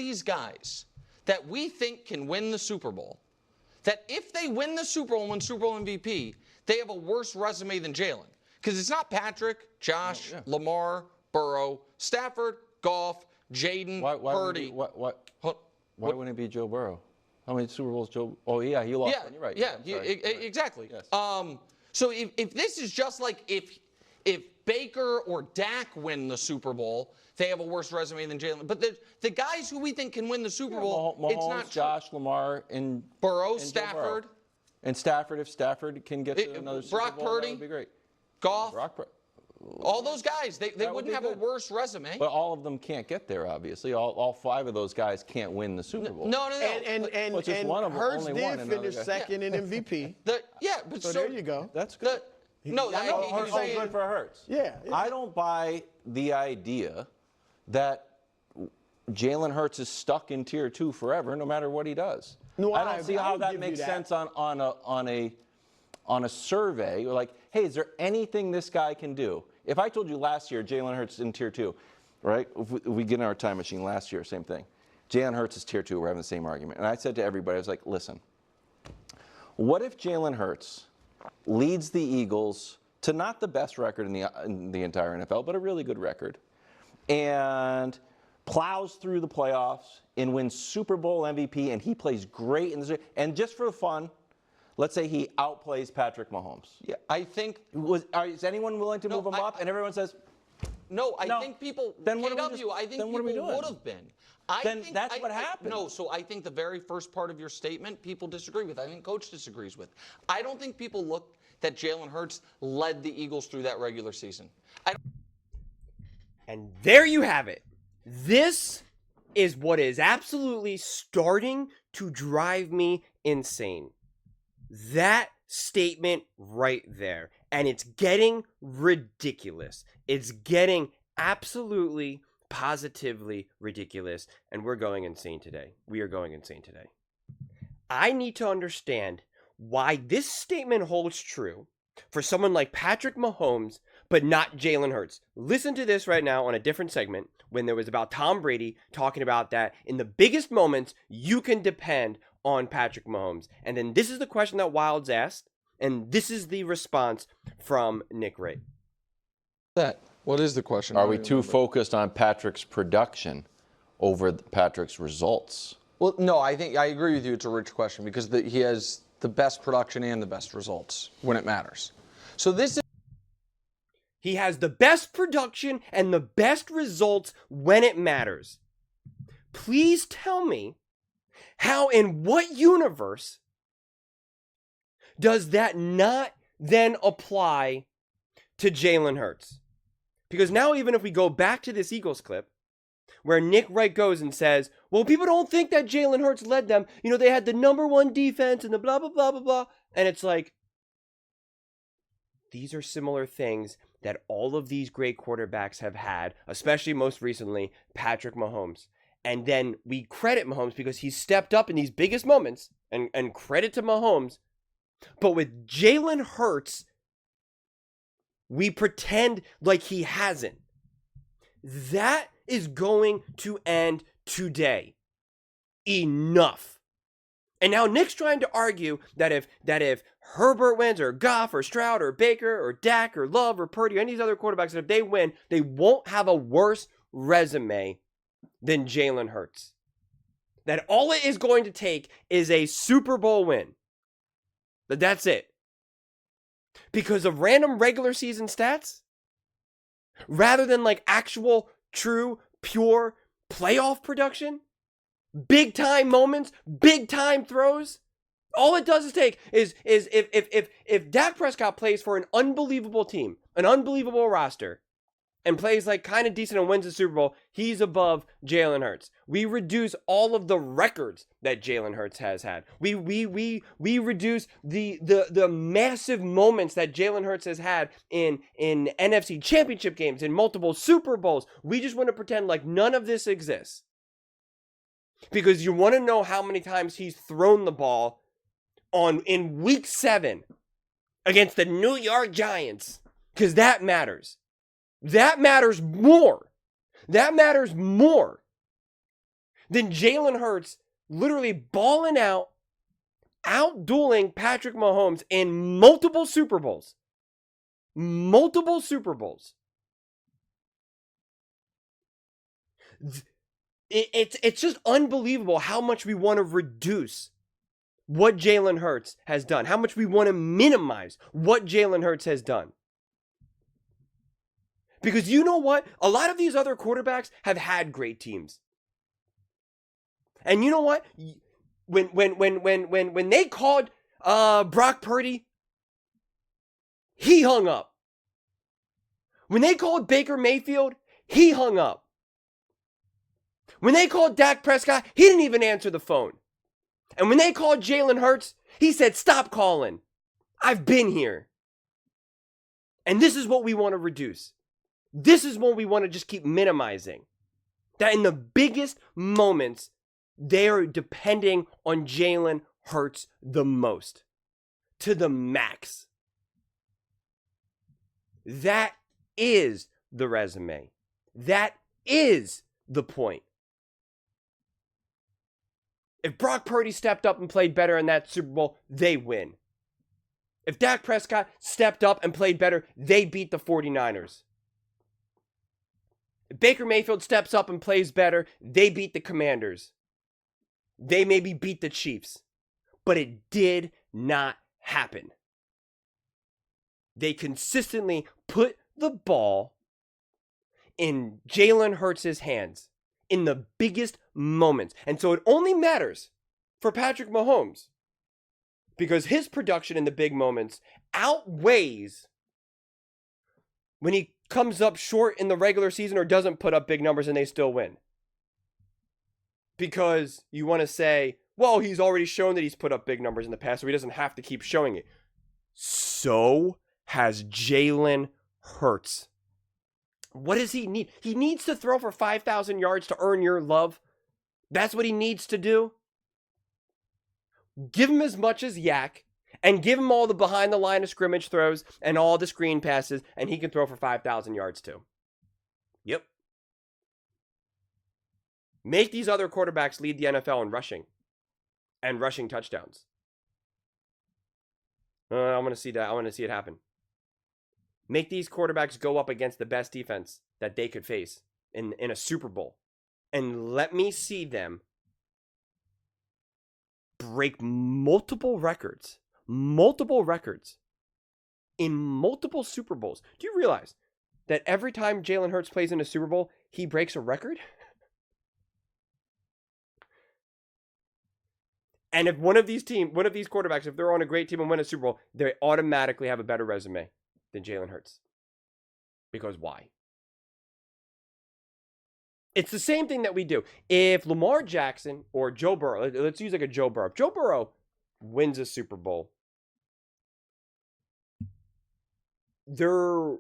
these guys that we think can win the Super Bowl, that if they win the Super Bowl and win Super Bowl MVP, they have a worse resume than Jalen? Because it's not Patrick, Josh, Lamar, Burrow, Stafford, Goff, Jaden, Purdy. Why wouldn't it be Joe Burrow? How many Super Bowls Joe? Oh, yeah, he lost one. You're right. Yeah, exactly. Yes. So if this is just like if Baker or Dak win the Super Bowl, they have a worse resume than Jalen. But the guys who we think can win the Super Bowl, Mahomes, it's not Josh, Lamar, and Burrow, and Stafford. Burrow. And Stafford, if Stafford can get to another Super Bowl, Purdy, that would be great. Goff, all those guys, they wouldn't have a worse resume. But all of them can't get there, obviously. All 5 of those guys can't win the Super Bowl. No. And just one of them, Hurts only did one, finish second in MVP. So there you go. That's good. Hurts good for Hurts. Yeah. I don't buy the idea that Jalen Hurts is stuck in tier 2 forever, no matter what he does. No, I don't see how that makes sense on a survey. Like, hey, is there anything this guy can do? If I told you last year Jalen Hurts in tier 2, right? If we get in our time machine last year, same thing. Jalen Hurts is tier 2. We're having the same argument. And I said to everybody, I was like, listen, what if Jalen Hurts leads the Eagles to not the best record in the entire NFL, but a really good record, and plows through the playoffs and wins Super Bowl MVP, and he plays great and just for fun, let's say he outplays Patrick Mahomes. Yeah, I think. Is anyone willing to move him up? And everyone says, no. I think people. Then what I think people would have been. That's what happened. So I think the very first part of your statement, people disagree with. I think Coach disagrees with. I don't think people look that Jalen Hurts led the Eagles through that regular season. And there you have it. This is what is absolutely starting to drive me insane. That statement right there. And it's getting ridiculous. It's getting absolutely, positively ridiculous. And we're going insane today. We are going insane today. I need to understand why this statement holds true for someone like Patrick Mahomes, but not Jalen Hurts. Listen to this right now on a different segment when there was about Tom Brady talking about that in the biggest moments, you can depend on Patrick Mahomes. And then this is the question that Wilds asked, and this is the response from Nick Wright. What is the question? Are we too focused on Patrick's production over Patrick's results? Well, no, I think I agree with you. It's a rich question because he has the best production and the best results when it matters. So this is. He has the best production and the best results when it matters. Please tell me how, in what universe does that not then apply to Jalen Hurts? Because now even if we go back to this Eagles clip, where Nick Wright goes and says, well, people don't think that Jalen Hurts led them. You know, they had the #1 defense and the blah, blah, blah, blah, blah. And it's like, these are similar things that all of these great quarterbacks have had, especially most recently, Patrick Mahomes. And then we credit Mahomes because he stepped up in these biggest moments, and credit to Mahomes. But with Jalen Hurts, we pretend like he hasn't. That is going to end today. Enough. And now Nick's trying to argue that if Herbert wins, or Goff, or Stroud, or Baker, or Dak, or Love, or Purdy, or any of these other quarterbacks, that if they win, they won't have a worse resume than Jalen Hurts. That all it is going to take is a Super Bowl win. But that's it. Because of random regular season stats, rather than like actual, true, pure playoff production, big time moments, big time throws. All it does is take is if Dak Prescott plays for an unbelievable team, an unbelievable roster, and plays like kind of decent and wins the Super Bowl, he's above Jalen Hurts. We reduce all of the records that Jalen Hurts has had. We reduce the massive moments that Jalen Hurts has had in NFC championship games, in multiple Super Bowls. We just want to pretend like none of this exists. Because you want to know how many times he's thrown the ball in week 7 against the New York Giants. Because that matters. That matters more. That matters more than Jalen Hurts literally balling out, out-dueling Patrick Mahomes in multiple Super Bowls. Multiple Super Bowls. It's just unbelievable how much we want to reduce what Jalen Hurts has done. How much we want to minimize what Jalen Hurts has done. Because you know what? A lot of these other quarterbacks have had great teams. And you know what? When they called Brock Purdy, he hung up. When they called Baker Mayfield, he hung up. When they called Dak Prescott, he didn't even answer the phone. And when they called Jalen Hurts, he said, "Stop calling. I've been here." And this is what we want to reduce. This is what we want to just keep minimizing. That in the biggest moments, they are depending on Jalen Hurts the most. To the max. That is the resume. That is the point. If Brock Purdy stepped up and played better in that Super Bowl, they win. If Dak Prescott stepped up and played better, they beat the 49ers. If Baker Mayfield steps up and plays better, they beat the Commanders. They maybe beat the Chiefs. But it did not happen. They consistently put the ball in Jalen Hurts' hands in the biggest moments. And so it only matters for Patrick Mahomes because his production in the big moments outweighs when he comes up short in the regular season or doesn't put up big numbers and they still win. Because you want to say, well, he's already shown that he's put up big numbers in the past, so he doesn't have to keep showing it. So has Jalen Hurts. What does he need? He needs to throw for 5,000 yards to earn your love. That's what he needs to do. Give him as much as Yak and give him all the behind the line of scrimmage throws and all the screen passes, and he can throw for 5,000 yards too. Yep. Make these other quarterbacks lead the NFL in rushing and rushing touchdowns. I want to see that. I want to see it happen. Make these quarterbacks go up against the best defense that they could face in a Super Bowl. And let me see them break multiple records in multiple Super Bowls. Do you realize that every time Jalen Hurts plays in a Super Bowl, he breaks a record? And if one of these quarterbacks, if they're on a great team and win a Super Bowl, they automatically have a better resume than Jalen Hurts. Because why? It's the same thing that we do. If Lamar Jackson or Joe Burrow, let's use like a Joe Burrow. If Joe Burrow wins a Super Bowl, the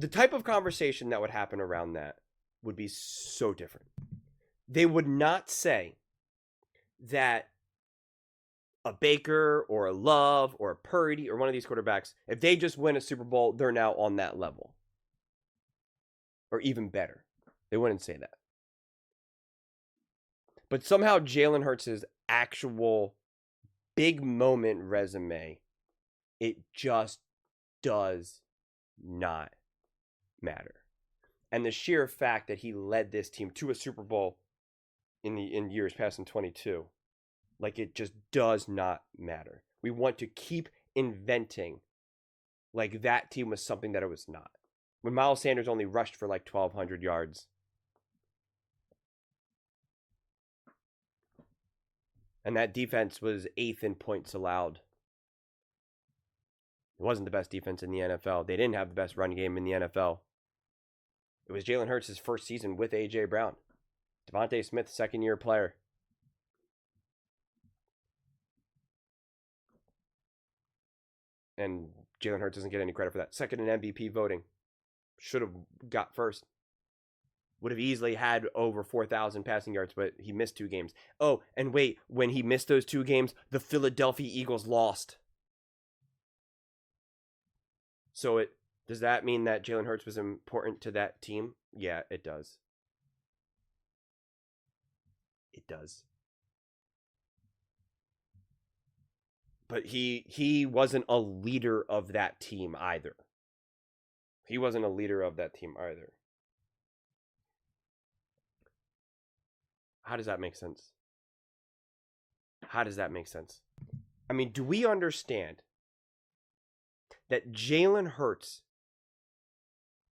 type of conversation that would happen around that would be so different. They would not say that a Baker or a Love or a Purdy or one of these quarterbacks, if they just win a Super Bowl, they're now on that level. Or even better. They wouldn't say that. But somehow Jalen Hurts' actual big moment resume, it just does not matter. And the sheer fact that he led this team to a Super Bowl in years past in 22, like it just does not matter. We want to keep inventing like that team was something that it was not. When Miles Sanders only rushed for like 1,200 yards. And that defense was 8th in points allowed. It wasn't the best defense in the NFL. They didn't have the best run game in the NFL. It was Jalen Hurts' first season with A.J. Brown. Devontae Smith, second-year player. And Jalen Hurts doesn't get any credit for that. Second in MVP voting. Should have got first. Would have easily had over 4,000 passing yards, but he missed 2 games. Oh, and wait, when he missed those 2 games, the Philadelphia Eagles lost. So does that mean that Jalen Hurts was important to that team? Yeah, it does. does. But he wasn't a leader of that team either. He wasn't a leader of that team either. How does that make sense? How does that make sense? I mean, do we understand that Jalen Hurts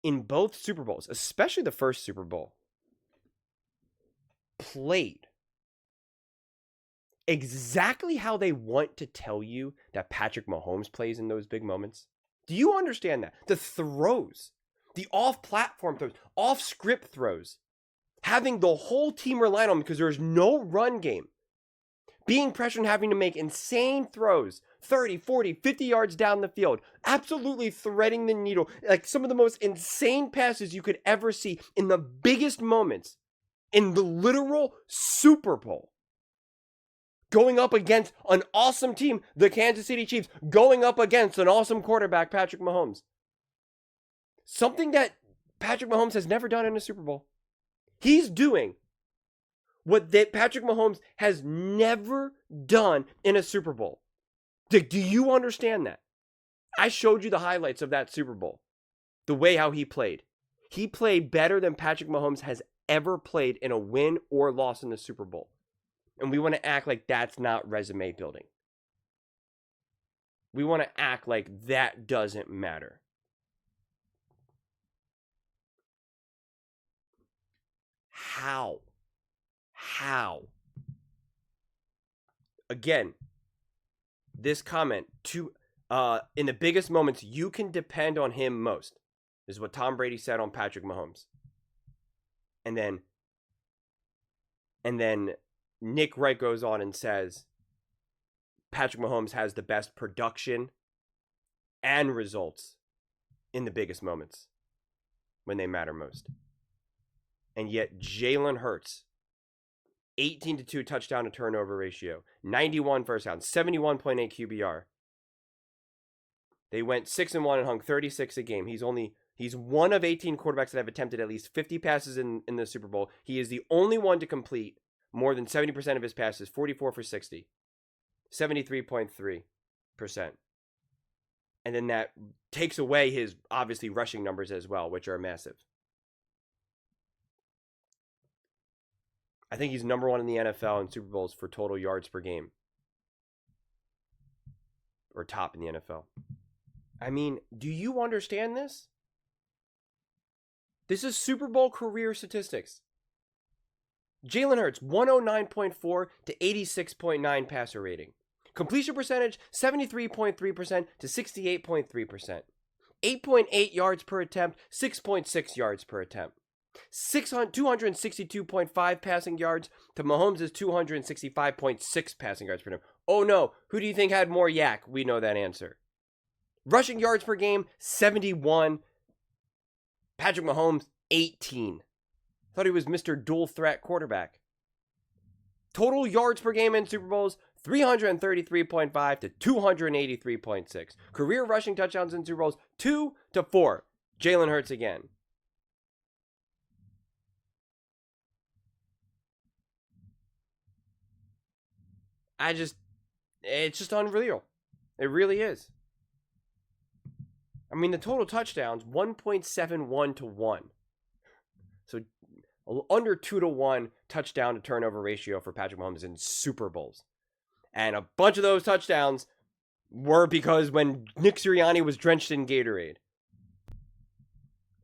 in both Super Bowls, especially the first Super Bowl, played exactly how they want to tell you that Patrick Mahomes plays in those big moments? Do you understand that? The throws, the off-platform throws, off-script throws, having the whole team rely on because there's no run game, being pressured and having to make insane throws, 30, 40, 50 yards down the field, absolutely threading the needle, like some of the most insane passes you could ever see in the biggest moments in the literal Super Bowl. Going up against an awesome team, the Kansas City Chiefs, going up against an awesome quarterback, Patrick Mahomes. Something that Patrick Mahomes has never done in a Super Bowl. He's doing what that Patrick Mahomes has never done in a Super Bowl. Do you understand that? I showed you the highlights of that Super Bowl. The way how he played. He played better than Patrick Mahomes has ever played in a win or loss in the Super Bowl. And we want to act like that's not resume building. We want to act like that doesn't matter. How? Again, this comment in the biggest moments, you can depend on him most. This is what Tom Brady said on Patrick Mahomes. And then Nick Wright goes on and says Patrick Mahomes has the best production and results in the biggest moments when they matter most. And yet Jalen Hurts, 18-2 touchdown to turnover ratio, 91 first down, 71.8 QBR. They went 6-1 and hung 36 a game. He's one of 18 quarterbacks that have attempted at least 50 passes in the Super Bowl. He is the only one to complete more than 70% of his passes, 44 for 60, 73.3%. And then that takes away his, obviously, rushing numbers as well, which are massive. I think he's number one in the NFL in Super Bowls for total yards per game. Or top in the NFL. I mean, do you understand this? This is Super Bowl career statistics. Jalen Hurts, 109.4 to 86.9 passer rating. Completion percentage, 73.3% to 68.3%. 8.8 yards per attempt, 6.6 yards per attempt. 262.5 passing yards to Mahomes' 265.6 passing yards per attempt. Oh no, who do you think had more yak? We know that answer. Rushing yards per game, 71. Patrick Mahomes, 18. Thought he was Mr. Dual Threat quarterback. Total yards per game in Super Bowls, 333.5 to 283.6. Career rushing touchdowns in Super Bowls, 2 to 4. Jalen Hurts again. It's just unreal. It really is. I mean, the total touchdowns, 1.71 to 1. So under 2 to 1 touchdown to turnover ratio for Patrick Mahomes in Super Bowls. And a bunch of those touchdowns were because when Nick Sirianni was drenched in Gatorade.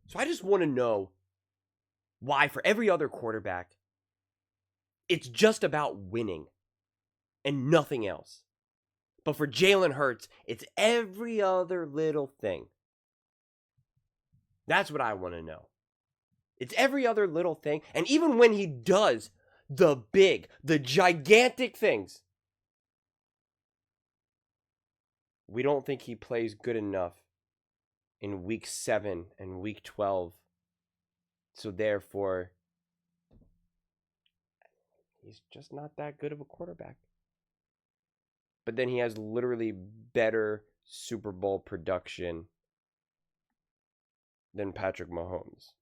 So I just want to know why for every other quarterback, it's just about winning and nothing else. But for Jalen Hurts, it's every other little thing. That's what I want to know. It's every other little thing. And even when he does the gigantic things, we don't think he plays good enough in week 7 and week 12. So therefore, he's just not that good of a quarterback. But then he has literally better Super Bowl production than Patrick Mahomes.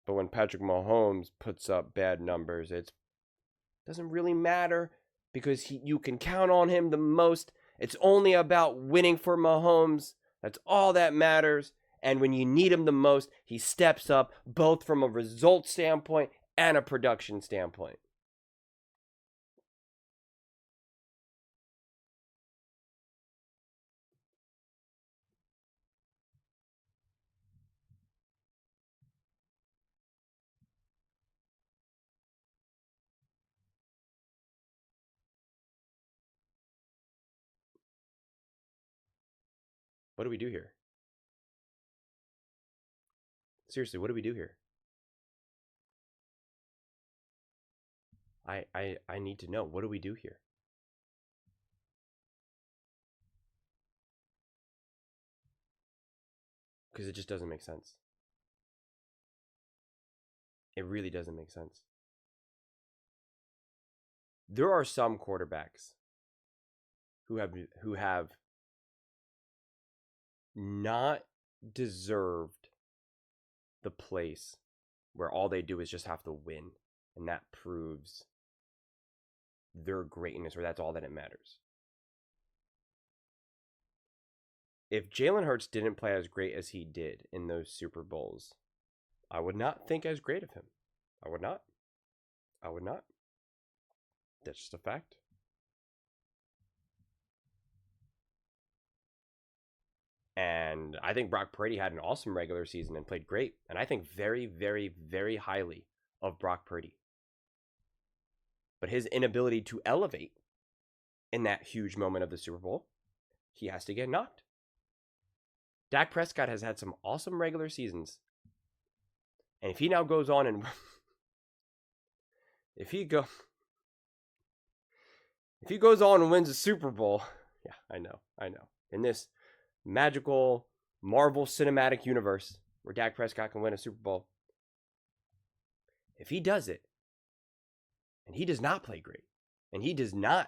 But when Patrick Mahomes puts up bad numbers, it's Doesn't really matter because you can count on him the most. It's only about winning for Mahomes. That's all that matters. And when you need him the most, he steps up both from a result standpoint and a production standpoint. What do we do here? Seriously, what do we do here? I need to know. What do we do here? Because it just doesn't make sense. It really doesn't make sense. There are some quarterbacks who have not deserved the place where all they do is just have to win, and that proves their greatness, or that's all that it matters. If Jalen Hurts didn't play as great as he did in those Super Bowls, I would not think as great of him. I would not. That's just a fact. And I think Brock Purdy had an awesome regular season and played great. And I think very, very, very highly of Brock Purdy. But his inability to elevate in that huge moment of the Super Bowl, he has to get knocked. Dak Prescott has had some awesome regular seasons. And if he now goes on and if he goes on and wins a Super Bowl, yeah, I know. In this magical Marvel Cinematic Universe where Dak Prescott can win a Super Bowl, if he does it, and he does not play great, and he is not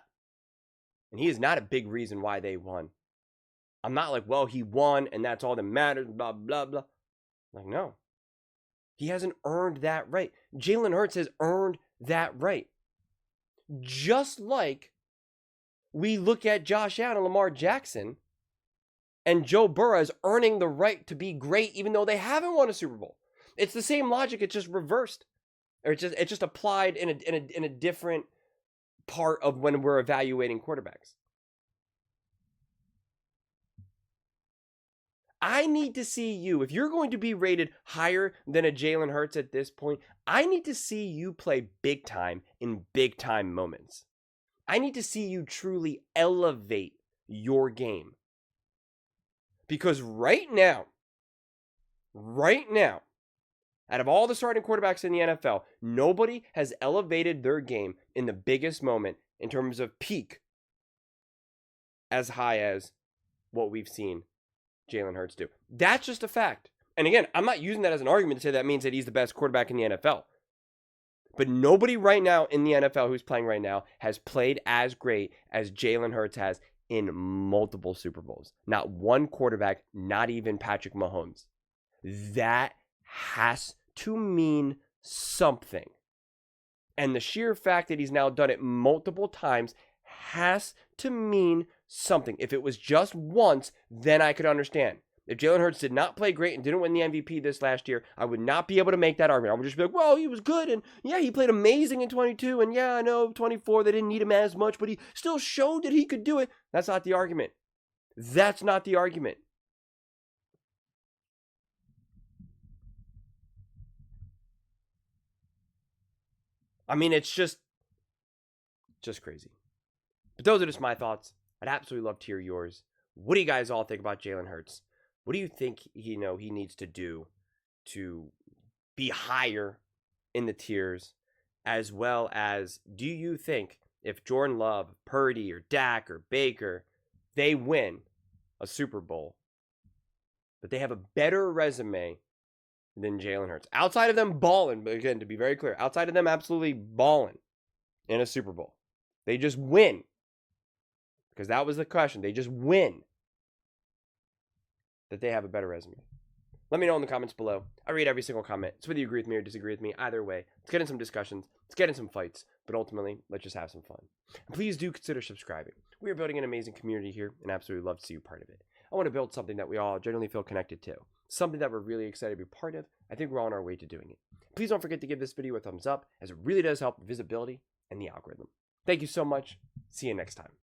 a big reason why they won. I'm not like, well, he won and that's all that matters, blah, blah, blah. Like, no. He hasn't earned that right. Jalen Hurts has earned that right. Just like we look at Josh Allen and Lamar Jackson and Joe Burrow as earning the right to be great even though they haven't won a Super Bowl. It's the same logic, it's just reversed. Or it's just applied in a different part of when we're evaluating quarterbacks. I need to see you, if you're going to be rated higher than a Jalen Hurts at this point, I need to see you play big time in big time moments. I need to see you truly elevate your game. Because right now, out of all the starting quarterbacks in the NFL, nobody has elevated their game in the biggest moment in terms of peak as high as what we've seen Jalen Hurts do. That's just a fact. And again, I'm not using that as an argument to say that means that he's the best quarterback in the NFL. But nobody right now in the NFL who's playing right now has played as great as Jalen Hurts has in multiple Super Bowls. Not one quarterback, not even Patrick Mahomes. That has to mean something. And the sheer fact that he's now done it multiple times has to mean something. If it was just once, then I could understand. If Jalen Hurts did not play great and didn't win the MVP this last year, I would not be able to make that argument. I would just be like, well, he was good, and yeah, he played amazing in 22, and yeah, I know 24, they didn't need him as much, but he still showed that he could do it. That's not the argument. That's not the argument. I mean, it's just crazy. But those are just my thoughts. I'd absolutely love to hear yours. What do you guys all think about Jalen Hurts? What do you think he needs to do to be higher in the tiers? As well as, do you think if Jordan Love, Purdy, or Dak, or Baker, they win a Super Bowl, that they have a better resume than Jalen Hurts? Outside of them balling, but again, to be very clear, outside of them absolutely balling in a Super Bowl. They just win. Because that was the question. They just win. That they have a better resume. Let me know in the comments below. I read every single comment. So whether you agree with me or disagree with me, either way, let's get in some discussions. Let's get in some fights. But ultimately, let's just have some fun. And please do consider subscribing. We are building an amazing community here and absolutely love to see you part of it. I want to build something that we all generally feel connected to. Something that we're really excited to be part of. I think we're on our way to doing it. Please don't forget to give this video a thumbs up, as it really does help visibility and the algorithm. Thank you so much. See you next time.